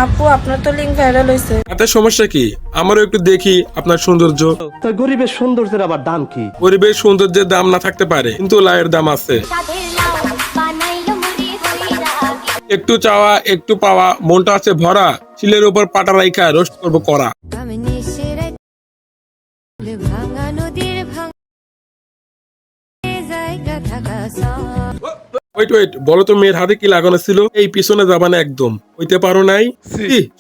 আপু আপনার তো লিঙ্ক ভাইরাল হয়েছে। এত সমস্যা কি? আমারও একটু দেখি আপনার সৌন্দর্য। তা গরিবের সৌন্দর্যের আবার দাম কি? গরিবের সৌন্দর্যের দাম না থাকতে পারে, কিন্তু লায়ের দাম আছে। একটু চাওয়া একটু পাওয়া, মনটা আছে ভরা, চিলের উপর পাটা রাইখা রোস্ট করবো করা। ওয়েট, বলো তো মেয়ের হাতে কি লাগানো ছিল? এই পিছনে যাবা না একদম, হইতে পারো নাই?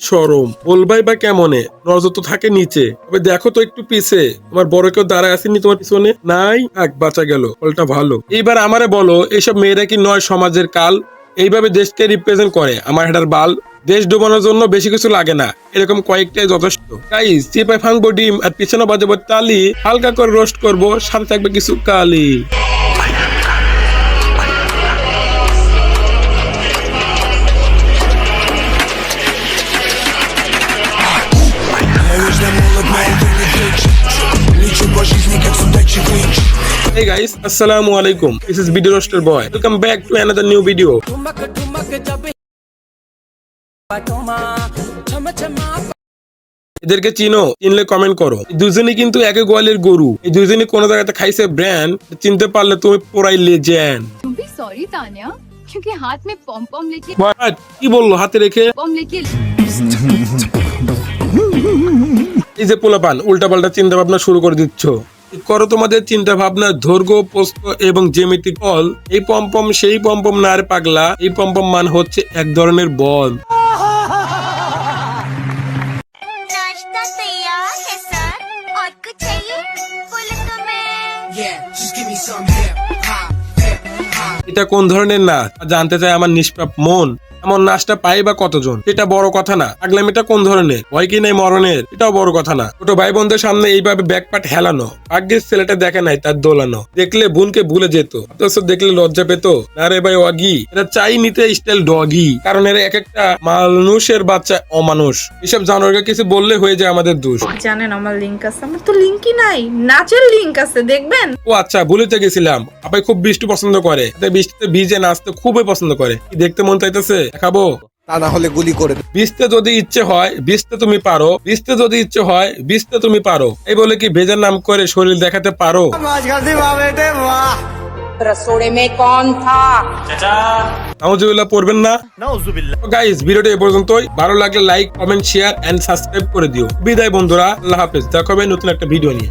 শরম বলবাই বা কেমনে? নজর তো থাকে নিচে। তবে দেখো তো একটু পিছে, তোমার বড় কেউ দাঁড়ায় আসেনি তোমার পিছনে? নাই, এক বাঁচা গেল, ফলটা ভালো। এইবার আমারে বলো, এইসব মেয়েরা কি নয় সমাজের কাল? এইভাবে দেশকে রিপ্রেজেন্ট করে আমার হেডার বাল। দেশ ডুবানোর জন্য বেশি কিছু লাগে না, এরকম কয়েকটাই যথেষ্ট। গাইস, চিপায় ভাঙবো ডিম আর পিছনে বাজাবো তালি, হালকা করে রোস্ট করবো, সাথে থাকবে কিছু কালি। Hey guys, assalamu alaikum. This is Video Roaster Boy. Welcome back to another new video. এদেরকে চিনো? চিনলে কমেন্ট করো। দুজনই কিন্তু একে গোয়ালের গরু। এই দুজনই কোন জায়গাতে খাইছে ব্র্যান্ড, চিনতে পারলে তুমি পুরাই লেজেন্ড। सॉरी तान्या क्योंकि हाथ में पॉम पॉम लेके কি বললো হাতে রেখে? पॉम लेके এই যে পোলাপান উল্টা পাল্টা চিন্তা ভাবনা শুরু করে দিচ্ছ। করো তোমাদের চিন্তা ভাবনার দৈর্ঘ্য, প্রস্থ এবং জ্যামিতিক ফল। এই পম্পম সেই পম্পম না রে পাগলা, এই পম্পম মান হচ্ছে এক ধরনের বল। नाश्ता तैयार है सर और कुछ चाहिए बोलो तो मैं এটা কোন ধরনের নাচ জানতে চাই আমার নিষ্পাপ মন। এমন নাচটা পাই বা কতজন, এটা বড় কথা না। পাগলামিটা কোন ধরনের, ভয় কি নাই মরণের, এটাও বড় কথা না। ছোট ভাই বোনদের সামনে এইভাবে ব্যাকপাট হেলানো, ভাগ্যের ছেলেটা দেখে নাই তার দোলানো। দেখলে বোনকে ভুলে যেত, অথচ দেখলে লজ্জা পেত না রে ভাই। ওয়াগি এটা চাই নিতে স্টাইল ডগি, কারণ এর এক একটা মানুষের বাচ্চা অমানুষ। এসব জানোয়ারকে কিছু বললে হয়ে যায় আমাদের দোষ। জানেন আমার লিঙ্ক আছে? আমার তো লিঙ্কই নাই, নাচের লিঙ্ক আছে, দেখবেন। ও আচ্ছা, ভুলেতে গেছিলাম। আপনি খুব বৃষ্টি পছন্দ করে, বৃষ্টিতে ভিজে নাচতে খুবই পছন্দ করে। কি দেখতে মন চাইতেছে? দেখাবো? তা না হলে গুলি করে দেব। ভিজতে যদি ইচ্ছে হয় ভিজতে তুমি পারো, ভিজতে যদি ইচ্ছে হয় ভিজতে তুমি পারো। এই বলে কি ভেজার নাম করে শরীর দেখাতে পারো? रसोड़े में कौन था? নাউজুবিল্লাহ পড়বেন না। গাইস, ভিডিওটা এই পর্যন্তই। ভালো লাগলে like, comment, share and subscribe করে দিও। বিদায় বন্ধুরা, আল্লাহ হাফেজ। দেখা হবে নতুন একটা ভিডিও নিয়ে।